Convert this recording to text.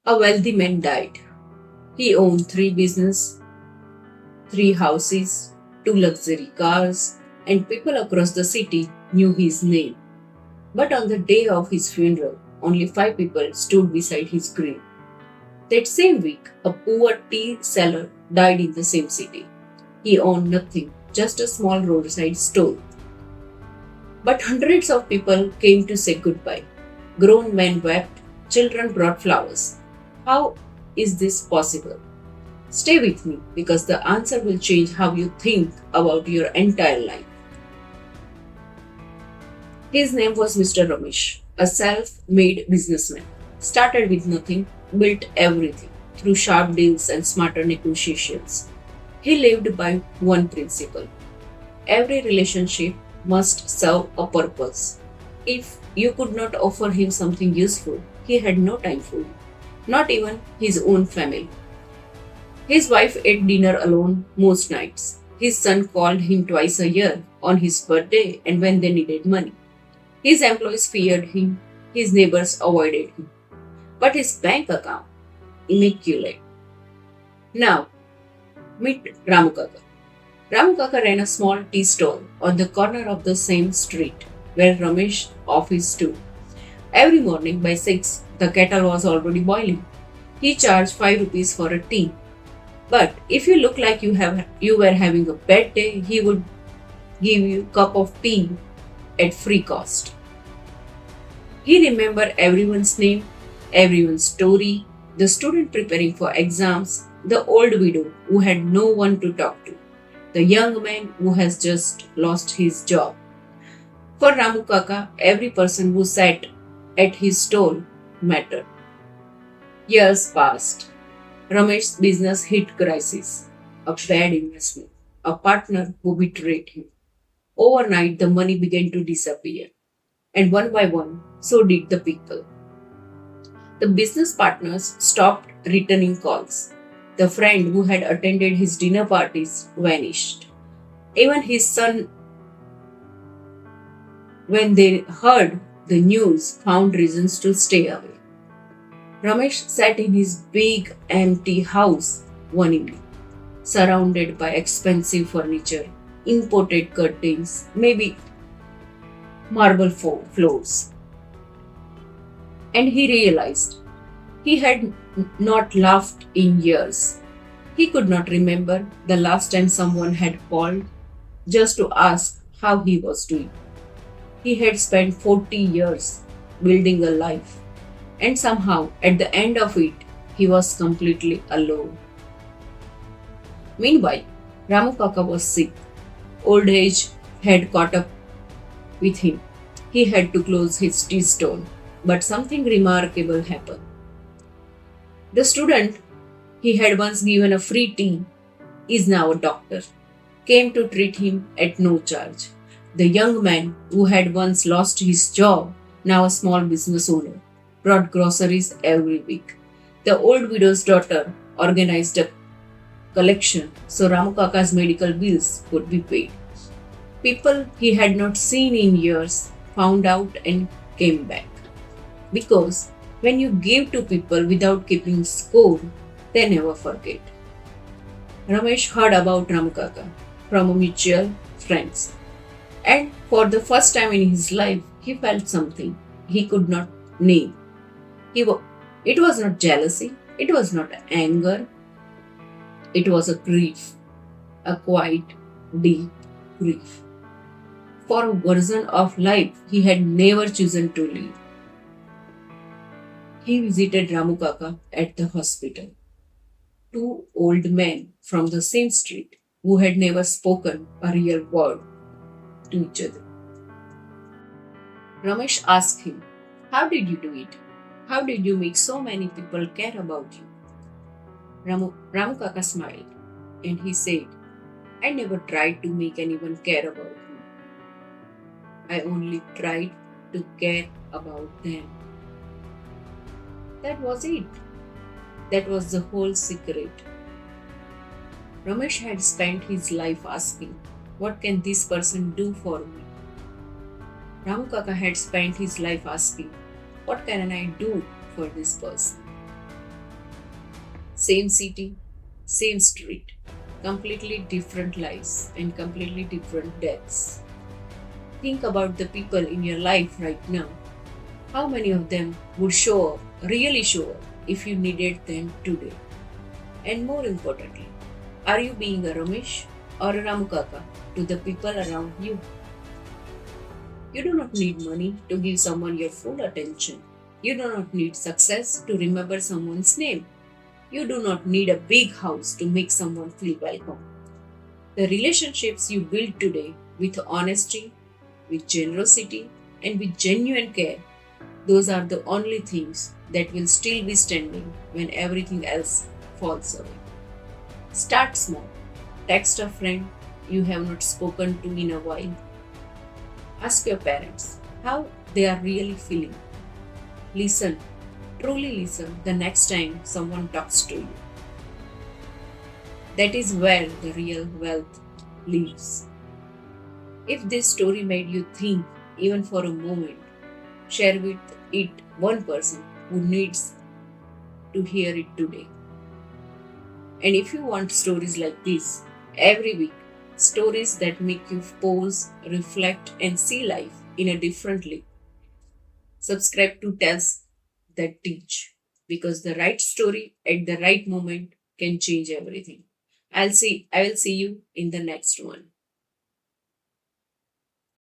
A wealthy man died. He owned three businesses, three houses, two luxury cars, and people across the city knew his name. But on the day of his funeral, only five people stood beside his grave. That same week, a poor tea seller died in the same city. He owned nothing, just a small roadside store. But hundreds of people came to say goodbye. Grown men wept, children brought flowers. How is this possible? Stay with me because the answer will change how you think about your entire life. His name was Mr. Ramesh, a self made businessman. Started with nothing, built everything through sharp deals and smarter negotiations. He lived by one principle: every relationship must serve a purpose. If you could not offer him something useful, he had no time for you, not even his own family. His wife ate dinner alone most nights. His son called him twice a year on his birthday and when they needed money. His employees feared him, his neighbors avoided him. But his bank account, immaculate. Now, meet Ramu Kaka. Ramu Kaka ran a small tea stall on the corner of the same street where Ramesh's office stood. Every morning by 6, the kettle was already boiling. He charged 5 rupees for a tea. But if you look like you were having a bad day, he would give you a cup of tea at free cost. He remembered everyone's name, everyone's story, the student preparing for exams, the old widow who had no one to talk to, the young man who has just lost his job. For Ramu Kaka, every person who sat at his stall mattered. Years passed. Ramesh's business hit crisis, a bad investment, a partner who betrayed him. Overnight, the money began to disappear, and one by one, so did the people. The business partners stopped returning calls. The friend who had attended his dinner parties vanished. Even his son, when they heard the news, found reasons to stay away. Ramesh sat in his big empty house one evening, surrounded by expensive furniture, imported curtains, maybe marble floors. And he realized he had not laughed in years. He could not remember the last time someone had called just to ask how he was doing. He had spent 40 years building a life, and somehow at the end of it, he was completely alone. Meanwhile, Ramu Kaka was sick. Old age had caught up with him. He had to close his tea stall, but something remarkable happened. The student he had once given a free tea is now a doctor, came to treat him at no charge. The young man who had once lost his job, now a small business owner, brought groceries every week. The old widow's daughter organized a collection so Ramu Kaka's medical bills could be paid. People he had not seen in years found out and came back. Because when you give to people without keeping score, they never forget. Ramesh heard about Ramu Kaka from a mutual friends. And for the first time in his life, he felt something he could not name. It was not jealousy, it was not anger, it was a grief, a quiet, deep grief for a version of life he had never chosen to live. He visited Ramu Kaka at the hospital. Two old men from the same street who had never spoken a real word to each other. Ramesh asked him, "How did you do it? How did you make so many people care about you?" Ramu Kaka smiled and he said, "I never tried to make anyone care about me. I only tried to care about them." That was it. That was the whole secret. Ramesh had spent his life asking, "What can this person do for me?" Ramu Kaka had spent his life asking, "What can I do for this person?" Same city, same street, completely different lives and completely different deaths. Think about the people in your life right now. How many of them would show up, really show up, if you needed them today? And more importantly, are you being a Ramesh or a Ramukaka to the people around you? You do not need money to give someone your full attention. You do not need success to remember someone's name. You do not need a big house to make someone feel welcome. The relationships you build today with honesty, with generosity, and with genuine care, those are the only things that will still be standing when everything else falls away. Start small. Text a friend you have not spoken to in a while. Ask your parents how they are really feeling. Listen, truly listen the next time someone talks to you. That is where the real wealth lives. If this story made you think, even for a moment, share with it one person who needs to hear it today. And if you want stories like this every week, stories that make you pause, reflect, and see life in a differently, subscribe to Tales That Teach, because the right story at the right moment can change everything. I will see you in the next one.